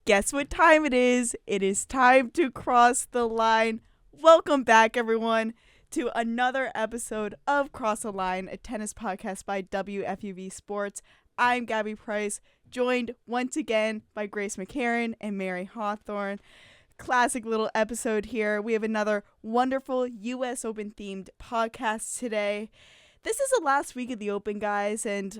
Guess what time it is? It is time to cross the line. Welcome back, everyone, to another episode of Cross the Line, a tennis podcast by WFUV Sports. I'm Gabby Price, joined once again by Grace McCarron and Mary Hawthorn. Classic little episode here. We have another wonderful U.S. Open themed podcast today. This is the last week of the Open, guys, and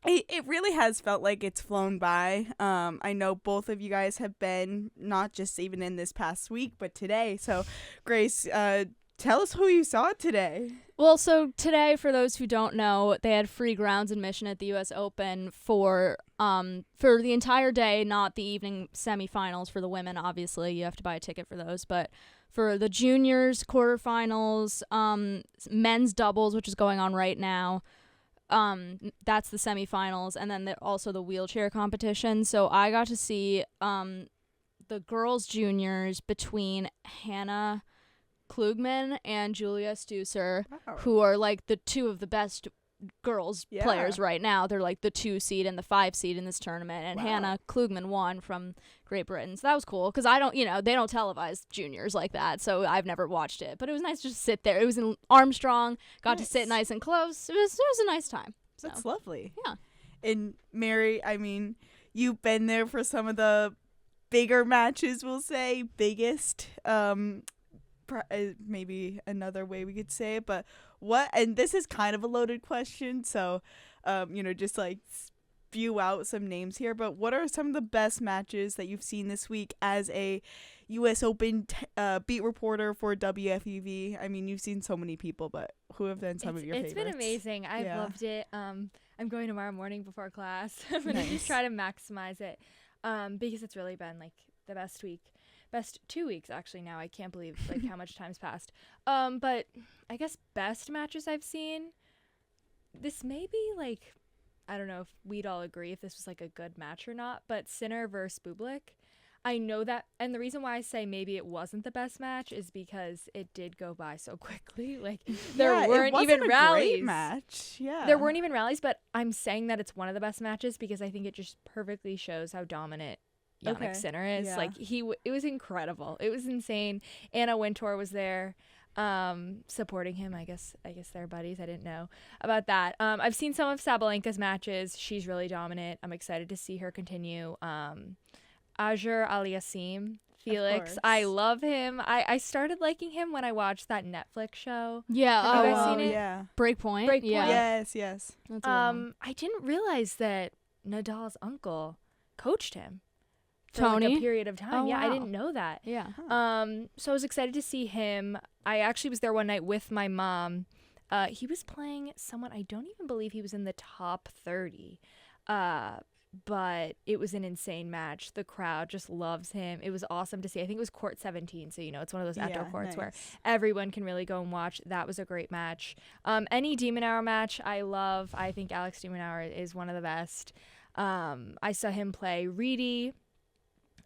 it really has felt like it's flown by. I know both of you guys have been, not just even in this past week, but today. So, Grace, tell us who you saw today. Well, so today, for those who don't know, they had free grounds admission at the U.S. Open for the entire day, not the evening semifinals for the women. Obviously, you have to buy a ticket for those, but for the juniors, quarterfinals, men's doubles, which is going on right now, that's the semifinals, and then also the wheelchair competition. So I got to see the girls' juniors between Hannah Klugman and Julia Stusser, who are like the two of the best girls players right now. They're like the 2 seed and the 5 seed in this tournament, and Hannah Klugman won from Great Britain. So that was cool because they don't televise juniors like that, so I've never watched it. But it was nice to just sit there. It was in Armstrong, got to sit nice and close. It was a nice time. So. That's lovely. Yeah. And Mary, I mean, you've been there for some of the bigger matches, we'll say, biggest. Maybe another way we could say it, but and this is kind of a loaded question, so just like spew out some names here, but what are some of the best matches that you've seen this week as a US Open beat reporter for WFUV? I mean, you've seen so many people, but who have been some of your favorites? It's been amazing. I've loved it. I'm going tomorrow morning before class. I'm gonna just try to maximize it because it's really been like the best 2 weeks actually now. I can't believe like how much time's passed. But I guess best matches I've seen, this may be like, I don't know if we'd all agree if this was like a good match or not, but Sinner versus Bublik. I know that, and the reason why I say maybe it wasn't the best match is because it did go by so quickly. Like there weren't even rallies. Great match. Yeah. There weren't even rallies, but I'm saying that it's one of the best matches because I think it just perfectly shows how dominant Jannik Sinner is. Like it was incredible. It was insane. Anna Wintour was there supporting him. I guess they're buddies. I didn't know about that. I've seen some of Sabalenka's matches. She's really dominant. I'm excited to see her continue. Azure Aliassime, Felix, I love him. I started liking him when I watched that Netflix show. Yeah. Have you guys seen it? Yeah. Breakpoint. Yeah. Yes. That's I didn't realize that Nadal's uncle coached him for Tony? like a period of time. Oh, yeah, wow. I didn't know that. Yeah. So I was excited to see him. I actually was there one night with my mom. He was playing someone, I don't even believe he was in the top 30. But it was an insane match. The crowd just loves him. It was awesome to see. I think it was court 17, so it's one of those outdoor courts where everyone can really go and watch. That was a great match. Any de Minaur match I love. I think Alex de Minaur is one of the best. I saw him play Reedy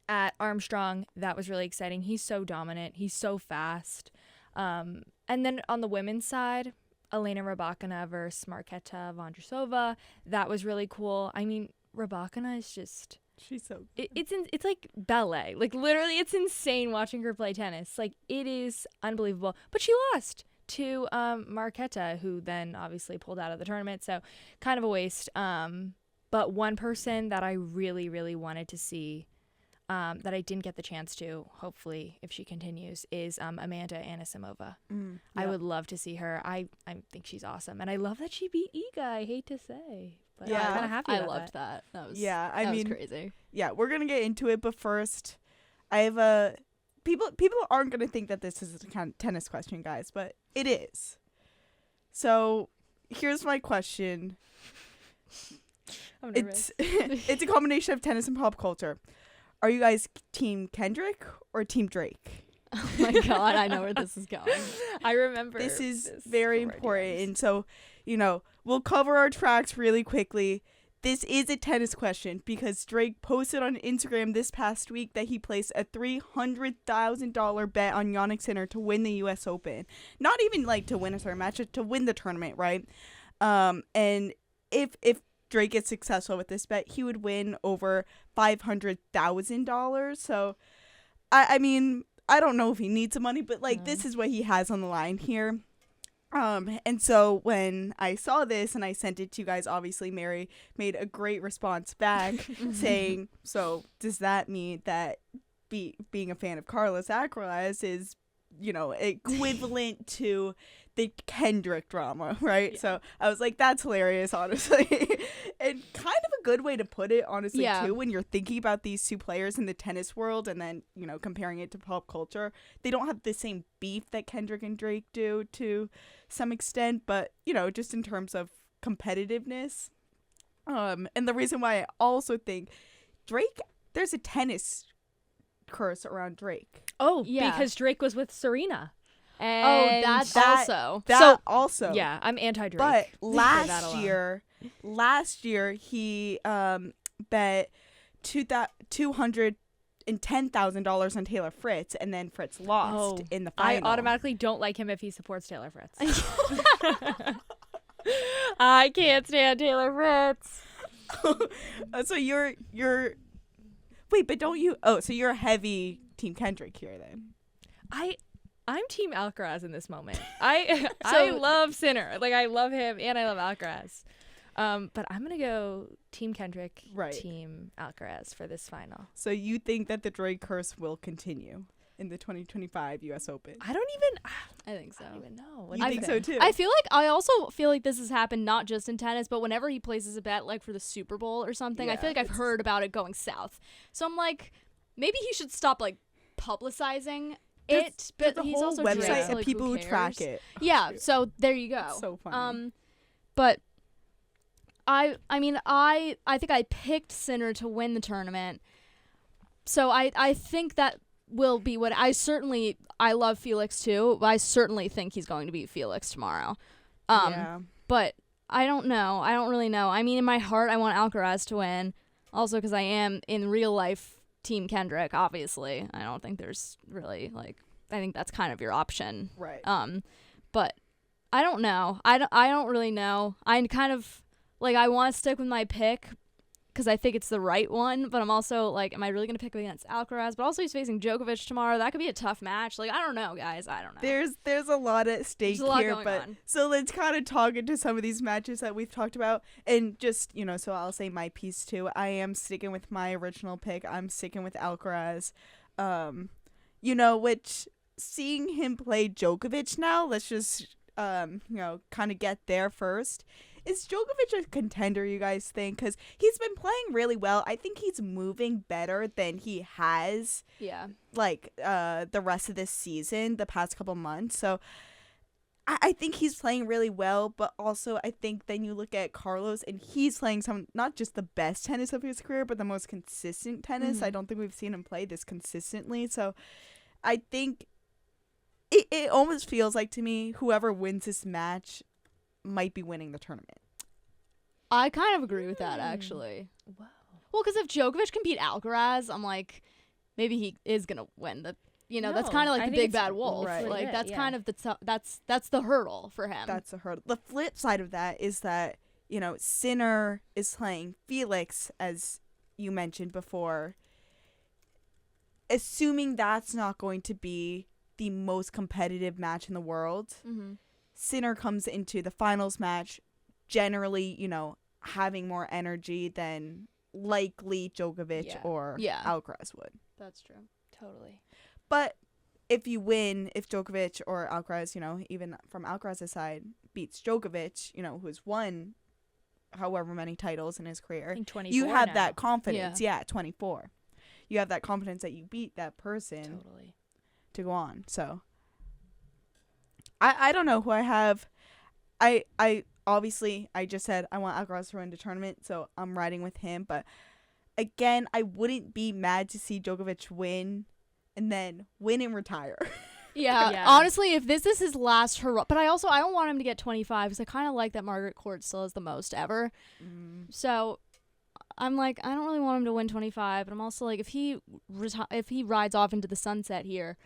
at Armstrong. That was really exciting. He's so dominant. He's so fast. And then on the women's side, Elena Rybakina versus Marketa Vondrousova. That was really cool. I mean, Rybakina is just, she's so good. It's like ballet. Like literally it's insane watching her play tennis. Like it is unbelievable. But she lost to Marketa, who then obviously pulled out of the tournament, so kind of a waste. But one person that I really, really wanted to see that I didn't get the chance to, hopefully if she continues, is Amanda Anisimova. I would love to see her. I think she's awesome, and I love that she beat Iga. I hate to say, but I'm kind of happy about loved that. That was was crazy. Yeah, we're gonna get into it, but first, I have people aren't gonna think that this is a kind of tennis question, guys, but it is. So here's my question. I'm nervous. It's a combination of tennis and pop culture. Are you guys team Kendrick or team Drake? Oh my God, I know where this is going. I remember. This is very important. And so, we'll cover our tracks really quickly. This is a tennis question because Drake posted on Instagram this past week that he placed a $300,000 bet on Jannik Sinner to win the U.S. Open. Not even like to win a certain match, to win the tournament, right? And if Drake gets successful with this bet, he would win over $500,000. So, I mean, I don't know if he needs the money, but like this is what he has on the line here. And so when I saw this and I sent it to you guys, obviously Mary made a great response back saying, so does that mean that being a fan of Carlos Alcaraz is, you know, equivalent to the Kendrick drama, right? Yeah. So I was like, that's hilarious, honestly. And kind of a good way to put it, honestly, too, when you're thinking about these two players in the tennis world and then, you know, comparing it to pop culture. They don't have the same beef that Kendrick and Drake do to some extent, but, you know, just in terms of competitiveness. And the reason why I also think Drake, there's a tennis curse around Drake. Oh, yeah. Because Drake was with Serena. And that also. Yeah, I'm anti-Drake. But last year he bet $210,000 on Taylor Fritz, and then Fritz lost in the final. I automatically don't like him if he supports Taylor Fritz. I can't stand Taylor Fritz. So you're wait, but don't you? Oh, so you're a heavy Team Kendrick here then. I'm Team Alcaraz in this moment. I love Sinner. Like, I love him and I love Alcaraz. But I'm going to go Team Kendrick, Team Alcaraz for this final. So you think that the Drake curse will continue in the 2025 U.S. Open? I think so. I don't even know. You think so too? I also feel like this has happened not just in tennis, but whenever he places a bet like for the Super Bowl or something, I feel like I've heard about it going south. So I'm like, maybe he should stop like publicizing it, but he's also website Drake, so, and like, people who track it. Yeah, so there you go. That's so funny. But I mean I think I picked Sinner to win the tournament. So I think that will be what I love Felix too. But I certainly think he's going to beat Felix tomorrow. But I don't know. I don't really know. I mean, in my heart I want Alcaraz to win. Also because I am in real life Team Kendrick, obviously. I don't think there's really, like, I think that's kind of your option. Right. But I don't know. I don't really know. I kind of, like, I want to stick with my pick because I think it's the right one, but I'm also, like, am I really going to pick against Alcaraz? But also he's facing Djokovic tomorrow. That could be a tough match. Like, I don't know, guys. I don't know. There's a lot at stake here, but so let's kind of talk into some of these matches that we've talked about, and just, you know, so I'll say my piece too. I am sticking with my original pick. I'm sticking with Alcaraz. You know, which seeing him play Djokovic now, let's just you know, kind of get there first. Is Djokovic a contender, you guys think? Because he's been playing really well. I think he's moving better than he has, like, the rest of this season, the past couple months. So I think he's playing really well, but also I think then you look at Carlos, and he's playing not just the best tennis of his career, but the most consistent tennis. I don't think we've seen him play this consistently. So I think it almost feels like to me whoever wins this match might be winning the tournament. I kind of agree with that, actually. Wow. Well, because if Djokovic can beat Alcaraz, I'm like, maybe he is gonna win the. You know, that's kind of like the big bad wolf. Right. Like that's kind of that's the hurdle for him. That's the hurdle. The flip side of that is that, you know, Sinner is playing Felix, as you mentioned before. Assuming that's not going to be the most competitive match in the world. Sinner comes into the finals match generally, you know, having more energy than likely Djokovic or Alcaraz would. That's true. Totally. But if Djokovic or Alcaraz, you know, even from Alcaraz's side, beats Djokovic, you know, who's won however many titles in his career, I think 24 you have now. that confidence. Yeah, 24. You have that confidence that you beat that person to go on. So I don't know who I have. I obviously I just said I want Alcaraz to win the tournament, so I'm riding with him. But again, I wouldn't be mad to see Djokovic win and then win and retire. Yeah. Honestly, if this is his last hurrah, but I don't want him to get 25 because I kind of like that Margaret Court still has the most ever. So I'm like, I don't really want him to win 25, but I'm also like, if he rides off into the sunset here,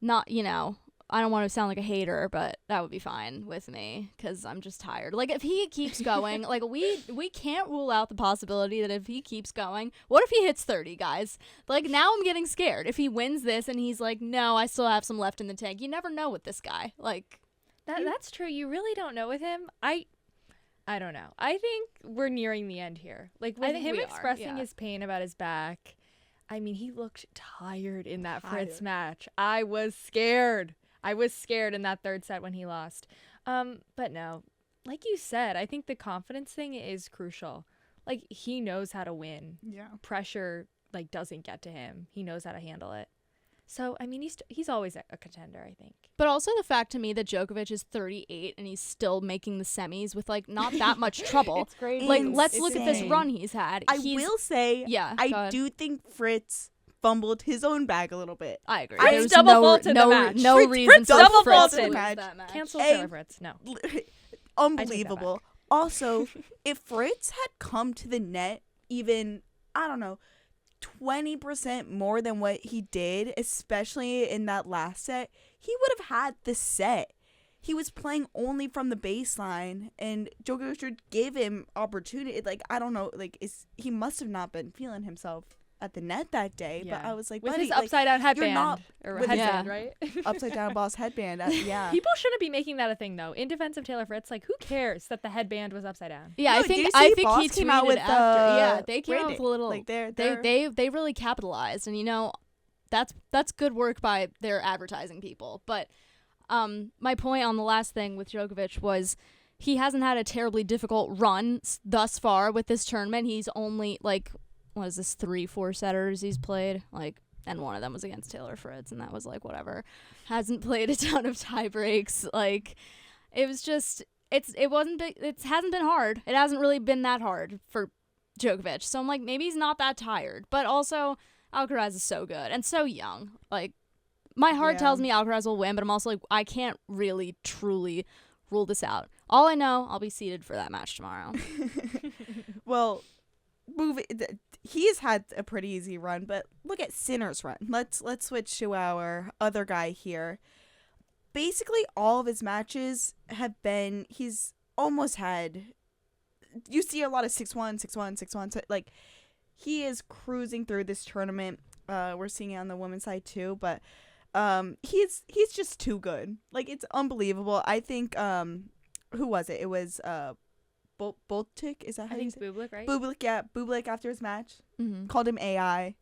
not, you know, I don't want to sound like a hater, but that would be fine with me because I'm just tired. Like, if he keeps going, like, we can't rule out the possibility that if he keeps going, what if he hits 30, guys? Like, now I'm getting scared. If he wins this and he's like, no, I still have some left in the tank. You never know with this guy. Like, that's true. You really don't know with him. I don't know. I think we're nearing the end here. Like, with him expressing his pain about his back, I mean, he looked tired in that Fritz match. I was scared. In that third set when he lost. But no, like you said, I think the confidence thing is crucial. Like, he knows how to win. Yeah. Pressure, like, doesn't get to him. He knows how to handle it. So, I mean, he's always a contender, I think. But also the fact to me that Djokovic is 38 and he's still making the semis with, like, not that much trouble. It's crazy. Like, let's look at this run he's had. I will say, I do think Fritz fumbled his own bag a little bit. I agree. Fritz double faulted the match. No reason Fritz for double Fritz faulted to lose match. that match. Cancel Taylor Fritz. No. Unbelievable. Also, if Fritz had come to the net even, I don't know, 20% more than what he did, especially in that last set, he would have had the set. He was playing only from the baseline, and Djokovic gave him opportunity. Like, I don't know, like, he must have not been feeling himself at the net that day, but I was like, with buddy, his upside down headband, headband, right? Upside down boss headband. Yeah. People shouldn't be making that a thing, though. In defense of Taylor Fritz, like, who cares that the headband was upside down? Yeah, No, I think Boss he came tweeted out with after. Yeah, they came out with a little. Like, they really capitalized, and that's good work by their advertising people. But my point on the last thing with Djokovic was he hasn't had a terribly difficult run thus far with this tournament. He's only, like, what is this, 3-4 setters he's played, like, and one of them was against Taylor Fritz, and that was like whatever. Hasn't played a ton of tie breaks. Like, it was just it hasn't been hard. It hasn't really been that hard for Djokovic. So I'm like, maybe he's not that tired, but also Alcaraz is so good and so young. Like, my heart tells me Alcaraz will win, but I'm also like, I can't really truly rule this out. All I know, I'll be seated for that match tomorrow. Well, he's had a pretty easy run, but look at Sinner's run. Let's switch to our other guy here. Basically, all of his matches have been, he's almost had, you see a lot of 6-1, 6-1, 6-1. So, like, he is cruising through this tournament. We're seeing it on the women's side too, but he's just too good. Like, it's unbelievable. I think who was it? It was Boltic, is that how you say it? Bublik, right? Bublik, yeah. Bublik after his match called him AI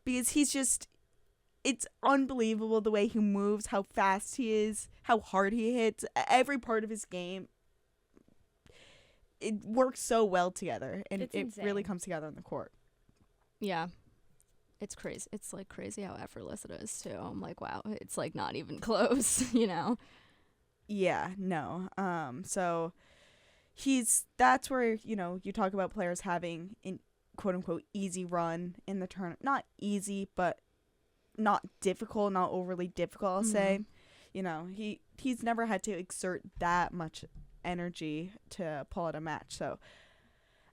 because he's just, it's unbelievable the way he moves, how fast he is, how hard he hits. Every part of his game, it works so well together, and it really comes together on the court. Yeah. It's crazy. It's, like, crazy how effortless it is, too. I'm like, wow, it's, like, not even close, you know? Yeah, no. So that's where, you talk about players having an quote unquote easy run in the tournament. Not easy, but not difficult, not overly difficult, I'll say. He's never had to exert that much energy to pull out a match. So,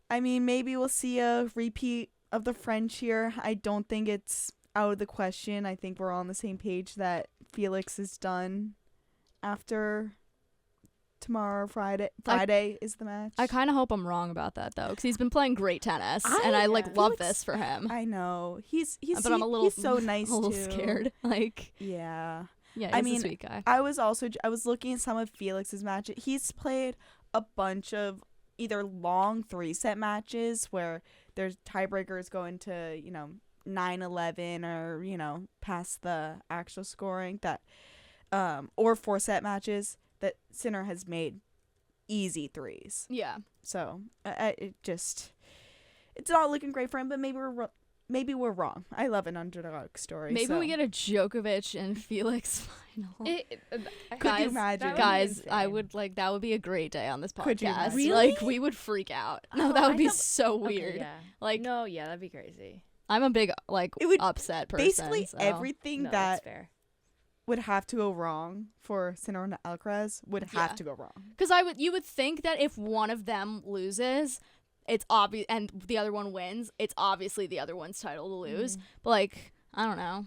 I mean, maybe we'll see a repeat of the French here. I don't think it's out of the question. I think we're all on the same page that Felix is done after tomorrow, Friday is the match. I kind of hope I'm wrong about that, though, because he's been playing great tennis, and I love this for him. I know. He's but I'm he's so nice too. A little scared. Like, yeah. Yeah, he's a sweet guy. I was looking at some of Felix's matches. He's played a bunch of either long 3-set matches where there's tiebreakers going to, 9-11 or, past the actual scoring that or 4-set matches that Sinner has made easy 3s. Yeah. So it's not looking great for him, but maybe we're wrong. I love an underdog story. Maybe we get a Djokovic and Felix final. Could you imagine? Guys, I would that would be a great day on this podcast. Could you imagine? Really? Like, we would freak out. No, that would be so weird. Okay, yeah. Like, no, yeah, that'd be crazy. I'm a big upset person. Basically, so. everything that's that fair. would have to go wrong for Sinner and Alcaraz would have to go wrong. Because you would think that if one of them loses, it's obvious, and the other one wins, it's obviously the other one's title to lose. But, like, I don't know.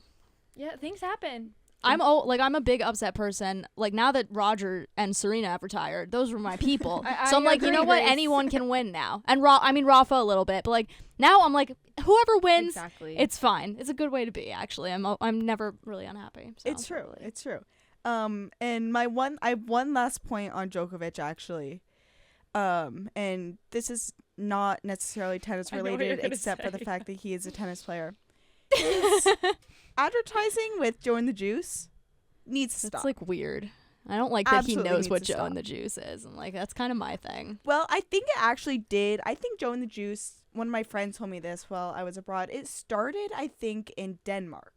Yeah, things happen. I'm a big upset person. Like, now that Roger and Serena have retired, those were my people. So I'm like, you know what? Anyone can win now. And Rafa a little bit, but like now I'm like, whoever wins, exactly. it's fine. It's a good way to be. Actually, I'm never really unhappy. So. It's true. It's true. And I have one last point on Djokovic actually. And this is not necessarily tennis related, except for the fact that he is a tennis player. His advertising with Joe and the Juice needs to stop. It's like weird. I don't like that Absolutely he knows needs what to Joe stop. and the Juice is. And like, that's kind of my thing. Well, I think it actually did. I think Joe and the Juice, one of my friends told me this while I was abroad. It started, I think, in Denmark.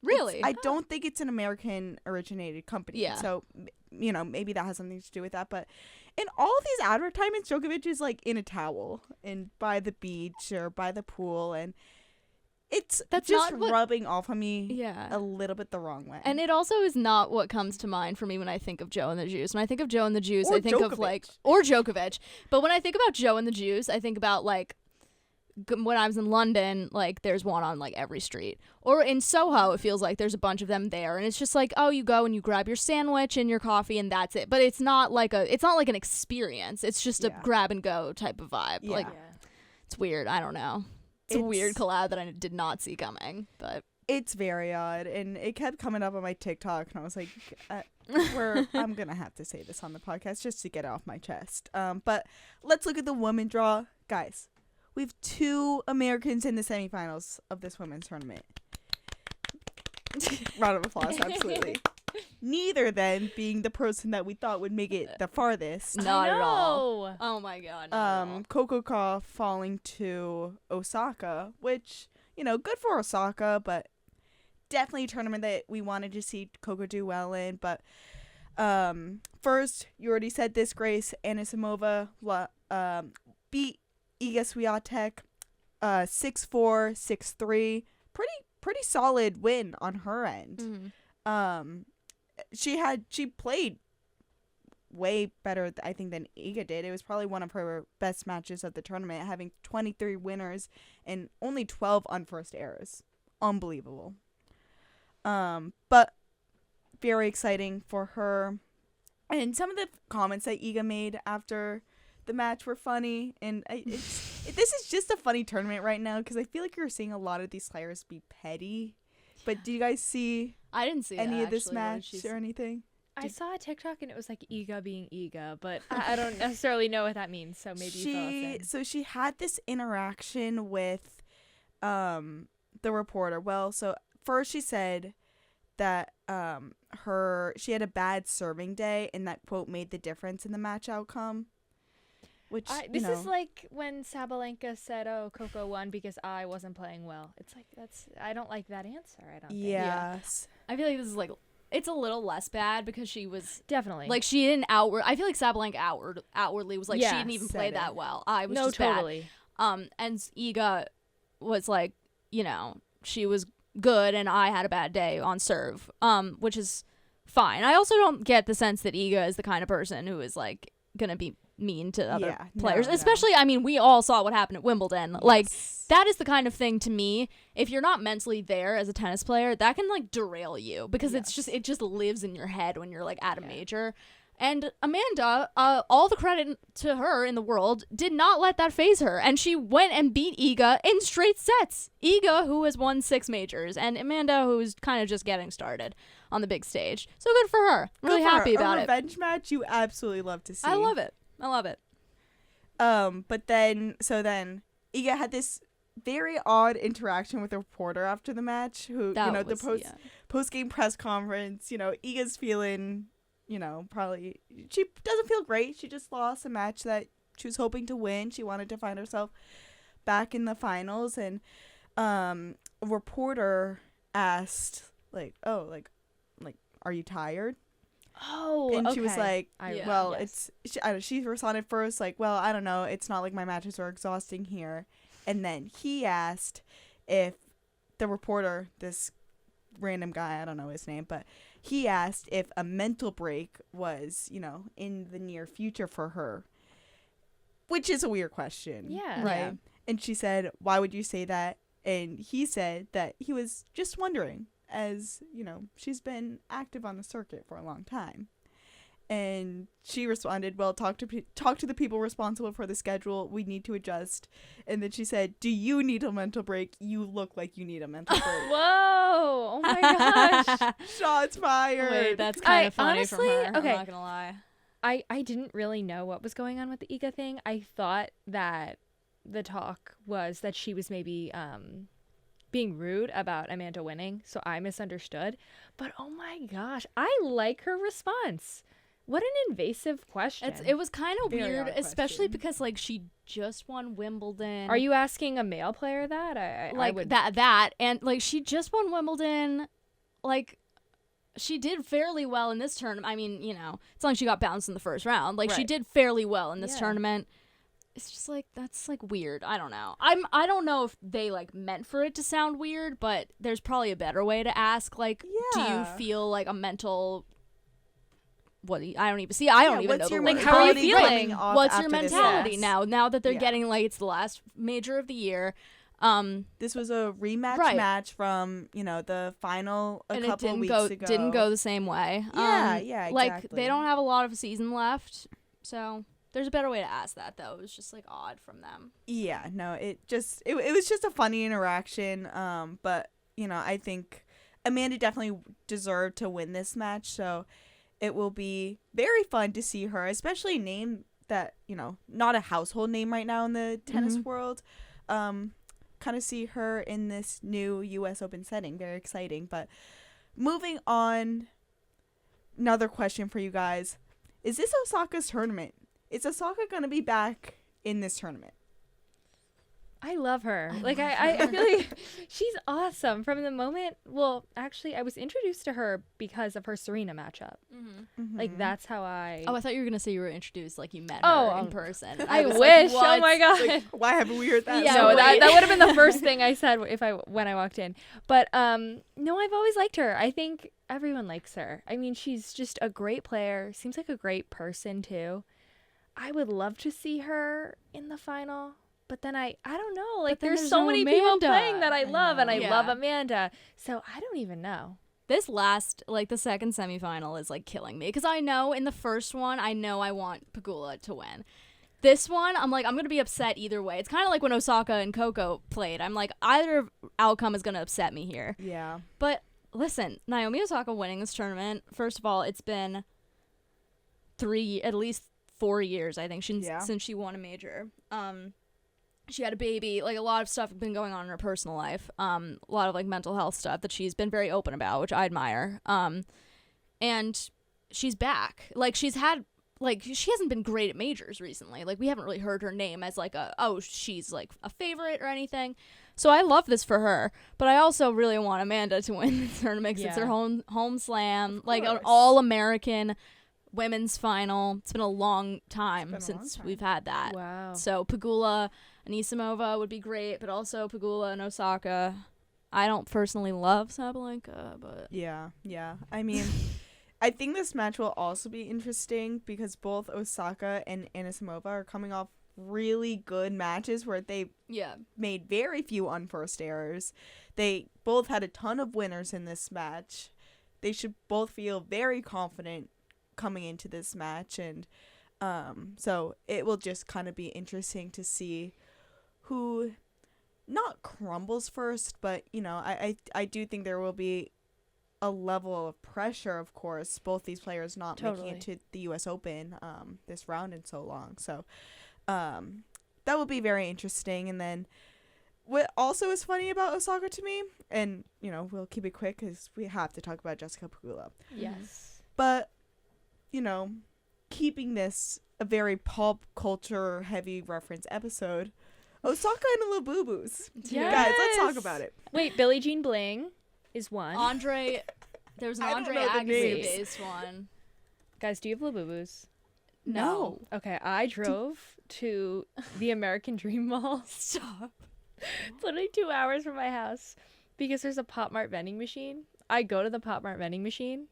Really? I don't think it's an American originated company. Yeah. So, maybe that has something to do with that. But in all of these advertisements, Djokovic is like in a towel and by the beach or by the pool. And that's just rubbing off on me a little bit the wrong way. And it also is not what comes to mind for me when I think of Joe and the Juice. When I think of Joe and the Juice, Or I think Djokovic. of like, or Djokovic. But when I think about Joe and the Juice, I think about like, when I was in London, like there's one on like every street. Or in Soho, it feels like there's a bunch of them there, and it's just like, oh, you go and you grab your sandwich and your coffee and that's it. But it's not like an experience. It's just a grab and go type of vibe. Yeah. Like, it's weird. I don't know. It's a weird collab that I did not see coming, but it's very odd, and it kept coming up on my TikTok, and I was like, I'm gonna have to say this on the podcast just to get it off my chest. But let's look at the women draw, guys. We have 2 Americans in the semifinals of this women's tournament. Round of applause, absolutely. Neither then being the person that we thought would make it the farthest. not at all. Oh my god. Not at all. Coco Gauff falling to Osaka, which, good for Osaka, but definitely a tournament that we wanted to see Coco do well in. But first, you already said this, Grace, Anisimova beat Iga Swiatek 6-4, 6-3. Pretty solid win on her end. Mm-hmm. She played way better, I think, than Iga did. It was probably one of her best matches of the tournament, having 23 winners and only 12 unforced errors. Unbelievable. But very exciting for her. And some of the comments that Iga made after the match were funny, and this is just a funny tournament right now because I feel like you're seeing a lot of these players be petty. But do you guys see? I didn't see any that, of this actually. match or anything? I saw a TikTok and it was like Iga being Iga, but I don't necessarily know what that means. So maybe you fill us in. So she had this interaction with the reporter. Well, so first she said that she had a bad serving day, and that quote made the difference in the match outcome. Which this is like when Sabalenka said, "Oh, Coco won because I wasn't playing well." It's like I don't like that answer. I don't. Yes. I feel like this is like, it's a little less bad because she was Definitely like, she didn't I feel like Sabalenka outwardly was like, she didn't even play that well. I was just totally bad. And Iga was like, she was good and I had a bad day on serve. Which is fine. I also don't get the sense that Iga is the kind of person who is like gonna be mean to other players, especially I mean, we all saw what happened at Wimbledon. Yes. Like, that is the kind of thing, to me, if you're not mentally there as a tennis player, that can like derail you because it just lives in your head when you're like at a major. And Amanda, all the credit to her in the world, did not let that phase her, and she went and beat Iga in straight sets. Iga, who has won 6 majors, and Amanda, who's kind of just getting started on the big stage. So good for her. Really happy about it. A revenge match you absolutely love to see. I love it. But then Iga had this very odd interaction with the reporter after the match, who, the post-game press conference, Iga's feeling, probably, she doesn't feel great. She just lost a match that she was hoping to win. She wanted to find herself back in the finals, and a reporter asked, like, oh, like, are you tired? Oh, and okay. she was like, she responded first, like, well, I don't know. It's not like my matches are exhausting here. And then he asked if the reporter, this random guy, I don't know his name, but he asked if a mental break was, in the near future for her, which is a weird question. Yeah. Right. Yeah. And she said, why would you say that? And he said that he was just wondering. as, she's been active on the circuit for a long time. And she responded, well, talk to the people responsible for the schedule. We need to adjust. And then she said, do you need a mental break? You look like you need a mental break. Whoa. Oh, my gosh. Shots fired. Wait, that's kind of funny honestly, from her. okay. I'm not going to lie. I didn't really know what was going on with the Iga thing. I thought that the talk was that she was maybe being rude about Amanda winning. So I misunderstood. But, oh, my gosh. I like her response. What an invasive question. It was kind of Very weird, odd especially question. because like she just won Wimbledon. Are you asking a male player that? I would. that and like she just won Wimbledon, like she did fairly well in this tournament. I mean, it's not like she got bounced in the first round. Like she Right. did fairly well in this Yeah. tournament. It's just like that's like weird. I don't know. I don't know if they like meant for it to sound weird, but there's probably a better way to ask. Like, do you Yeah. feel like a mental? I don't even know what's the your word. Like, how are you mentality feeling? coming off What's your after this mentality loss? now that they're Yeah. getting like it's the last major of the year? This was a rematch Right. match from, the final a and couple it weeks ago. didn't go the same way. Yeah, Like exactly. they don't have a lot of season left, so there's a better way to ask that though. It was just like odd from them. Yeah, no, it was just a funny interaction. But I think Amanda definitely deserved to win this match, so it will be very fun to see her, especially a name that not a household name right now in the tennis world. Kind of see her in this new U.S. Open setting. Very exciting. But moving on, another question for you guys: is this Osaka's tournament? Is Osaka gonna be back in this tournament? I love her. Like, I feel like she's awesome from the moment. Well, actually, I was introduced to her because of her Serena matchup. Like, that's how I. Oh, I thought you were gonna say you were introduced, like you met Oh, her in person. I was wish. Like, oh my god. Like, why haven't we heard that? Yeah, No, wait. that would have been the first thing I said when I walked in. But no, I've always liked her. I think everyone likes her. I mean, she's just a great player. Seems like a great person too. I would love to see her in the final. But then I don't know. Like, then there's there's so no many people Amanda. playing that I love, and I know. love Yeah. Amanda. So I don't even know. This last, like the second semifinal is like killing me because I know in the first one I want Pegula to win. This one, I'm like, I'm going to be upset either way. It's kind of like when Osaka and Coco played. I'm like, either outcome is going to upset me here. Yeah. But listen, Naomi Osaka winning this tournament, first of all, it's been at least 4 years, I think, since she won a major. She had a baby, like a lot of stuff had been going on in her personal life. A lot of like mental health stuff that she's been very open about, which I admire. And she's back. Like she's had, like she hasn't been great at majors recently. Like we haven't really heard her name as like she's like a favorite or anything. So I love this for her, but I also really want Amanda to win the tournament because it's her home slam, like an all-American women's final. It's been a long time since we've had that. Wow. So Pegula and Anisimova would be great, but also Pegula and Osaka. I don't personally love Sabalenka, but Yeah. I mean, I think this match will also be interesting because both Osaka and Anisimova are coming off really good matches where they made very few unforced errors. They both had a ton of winners in this match. They should both feel very confident coming into this match, and so it will just kind of be interesting to see who not crumbles first, but I do think there will be a level of pressure, of course, both these players not making it to the US Open this round in so long. So that will be very interesting. And then what also is funny about Osaka to me, and we'll keep it quick because we have to talk about Jessica Pegula, Yes. but keeping this a very pop culture heavy reference episode, Osaka and the labubus. Yes. Guys, let's talk about it. Wait, Billie Jean Bling is one. there was an I don't Andre know the Agassi names. based one. Guys, do you have labubus? No. Okay, I drove to the American Dream Mall. Stop. It's literally 2 hours from my house because there's a Pop Mart vending machine. I go to the Pop Mart vending machine,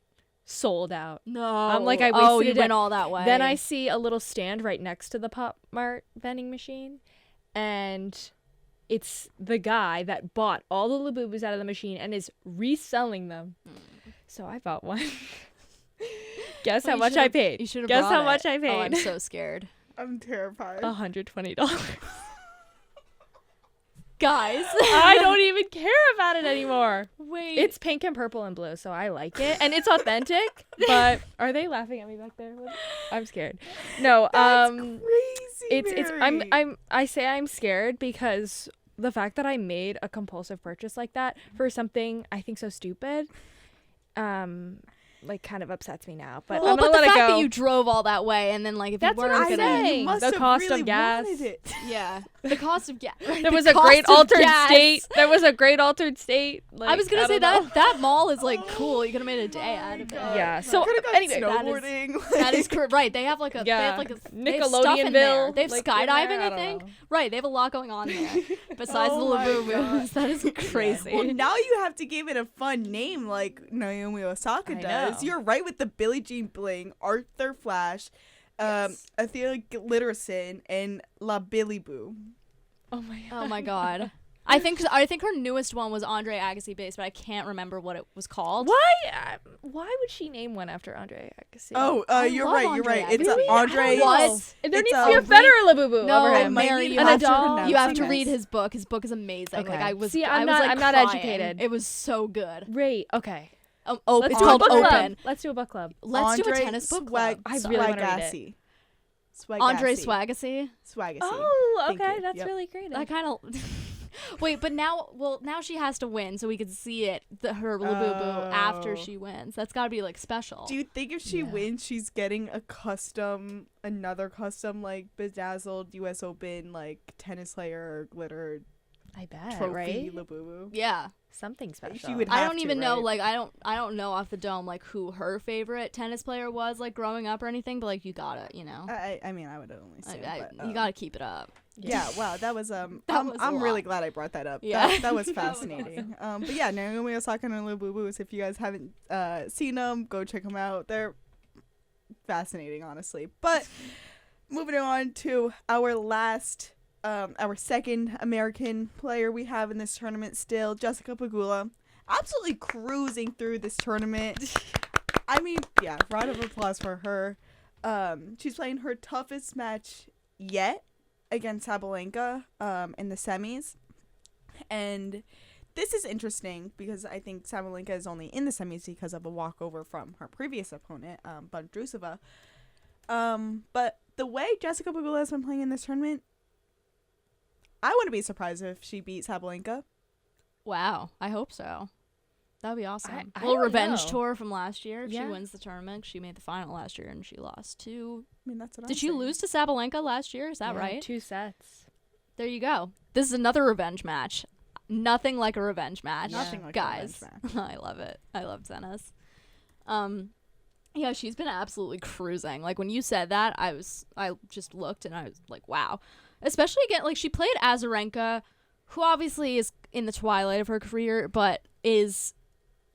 sold out. No. I'm like, I Oh, wasted you a day. went all that way. Then I see a little stand right next to the Pop Mart vending machine, and it's the guy that bought all the labubus out of the machine and is reselling them. So I bought one. Guess how much I paid. You should have. Guess brought how it. much I paid. Oh, I'm so scared. I'm terrified. $120. Guys, I don't even care about it anymore. wait. It's pink and purple and blue, so I like it, and it's authentic. But are they laughing at me back there? I'm scared. No, That's crazy. it's Mary. I say I'm scared because the fact that I made a compulsive purchase like that for something I think so stupid, like kind of upsets me now. But well, I'm gonna but the let it fact go. that you drove all that way and then like if That's you what weren't I'm gonna, saying. You must The have cost of really gas. wanted it. yeah, the cost of gas. There was a great altered state. There was a great altered state. Like, I was gonna say don't know. that mall is like cool. You could have made a day out of it. Yeah. So Could've gone anyway, snowboarding. That is right. They have like a they Yeah. have like a they have stuff in there. Nickelodeonville. They have like, skydiving, in there, I think. don't know. Right, they have a lot going on there. Besides Oh the my labubus, that is crazy. Well, now you have to give it a fun name like Naomi Osaka I does. know. You're right with the Billie Jean Bling, Arthur Flash, Athena Glitterson, and labubu. Oh my god. Oh my god. I think her newest one was Andre Agassi based, but I can't remember what it was called. Why would she name one after Andre Agassi? Oh, I you're love right. You're Andre right. It's Agassi. Andre. What? There It's needs a to be a Federer labubu No, over I him. might Mary, need you help have pronouncing you have to this. read his book. His book is amazing. Okay. Like I was See, I I'm was not- like I'm not crying. educated. It was so good. Right. Okay. It's do a called book Open. club. Let's do a book club. Let's do a Andre tennis book club. I really wanna read Swagassi. Andre Swagassi. Swagacy. Oh, Thank okay. you. That's Yep. really creative. That kind of. Wait, but now she has to win so we could see it, her labubu after Oh. she wins. That's got to be like special. Do you think if she Yeah. wins, she's getting another custom like bedazzled U.S. Open like tennis layer or glitter I bet. trophy Right. labubu? Yeah. Something special. She would. I have don't to, even know, right? like I don't know off the dome like who her favorite tennis player was like growing up or anything, but like you gotta, you know. I mean, I would only say. You gotta keep it up. Yeah, wow, that was That I'm, was a I'm really lot. glad I brought that up. Yeah. That was That was fascinating. But yeah, Naomi Osaka and labubus. If you guys haven't seen them, go check them out. They're fascinating, honestly. But moving on to our last, our second American player we have in this tournament still, Jessica Pegula, absolutely cruising through this tournament. I mean, yeah, round of applause for her. She's playing her toughest match yet against Sabalenka in the semis. And this is interesting because I think Sabalenka is only in the semis because of a walkover from her previous opponent, Bondrusova. But the way Jessica Pegula has been playing in this tournament, I wouldn't be surprised if she beat Sabalenka. Wow, I hope so. That would be awesome. I Little don't revenge know. tour from last year. If Yeah. she wins the tournament, she made the final last year and she lost to. I mean, that's what I'm Did she saying. lose to Sabalenka last year? Is that Yeah, right? 2 sets. There you go. This is another revenge match. Nothing like a revenge match. Nothing like guys. a revenge match. I love it. I love tennis. Yeah, she's been absolutely cruising. Like when you said that, I just looked and I was like, wow. Especially again, like she played Azarenka, who obviously is in the twilight of her career, but is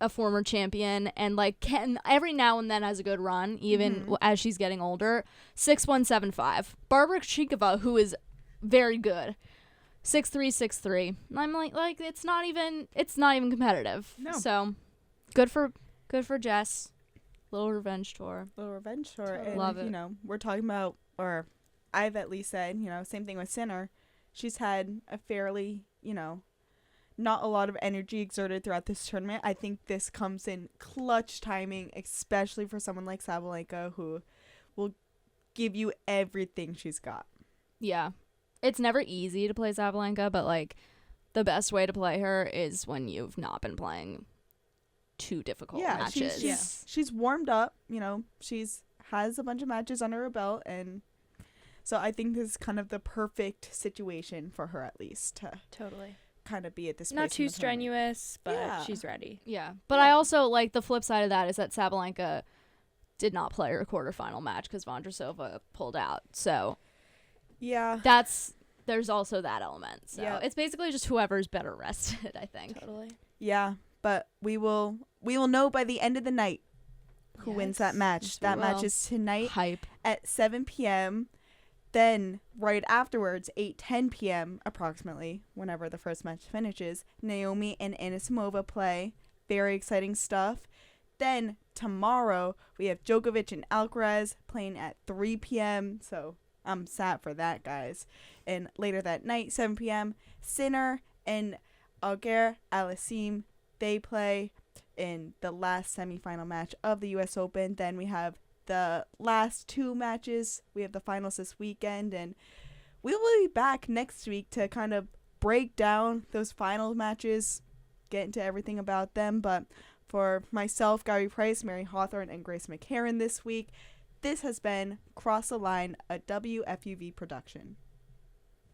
a former champion and like can every now and then has a good run, even as she's getting older. 6-1-7-5. Barbara Krejcikova, who is very good. 6-3, 6-3. I'm like it's not even competitive. No. So good for Jess. Little revenge tour. Little revenge tour. Totally. And, Love it. you know, we're talking about, or I've at least said, you know, same thing with Sinner. She's had a fairly, you know, not a lot of energy exerted throughout this tournament. I think this comes in clutch timing, especially for someone like Sabalenka, who will give you everything she's got. Yeah. It's never easy to play Sabalenka, but like the best way to play her is when you've not been playing too difficult matches. She's warmed up, you know, has a bunch of matches under her belt, and so I think this is kind of the perfect situation for her, at least, to Totally. kind of be at this Not place in too the tournament. strenuous, but Yeah. she's ready. Yeah. But I also like the flip side of that is that Sabalenka did not play her quarterfinal match because Vondrousova pulled out. So Yeah. there's also that element. So Yeah. it's basically just whoever's better rested, I think. Totally. Yeah, but we will know by the end of the night who wins that match. Yes, we That match will. is tonight Hype. at 7 p.m. Then, right afterwards, 8:10 p.m. approximately, whenever the first match finishes, Naomi and Anisimova play. Very exciting stuff. Then, tomorrow, we have Djokovic and Alcaraz playing at 3 p.m., so I'm sad for that, guys. And later that night, 7 p.m., Sinner and Auger Aliassime, they play in the last semifinal match of the U.S. Open. Then we have the last two matches. We have the finals this weekend, and we will be back next week to kind of break down those final matches, get into everything about them. But for myself, Gabby Price, Mary Hawthorn, and Grace McCarron this week, this has been Cross the Line, a WFUV production.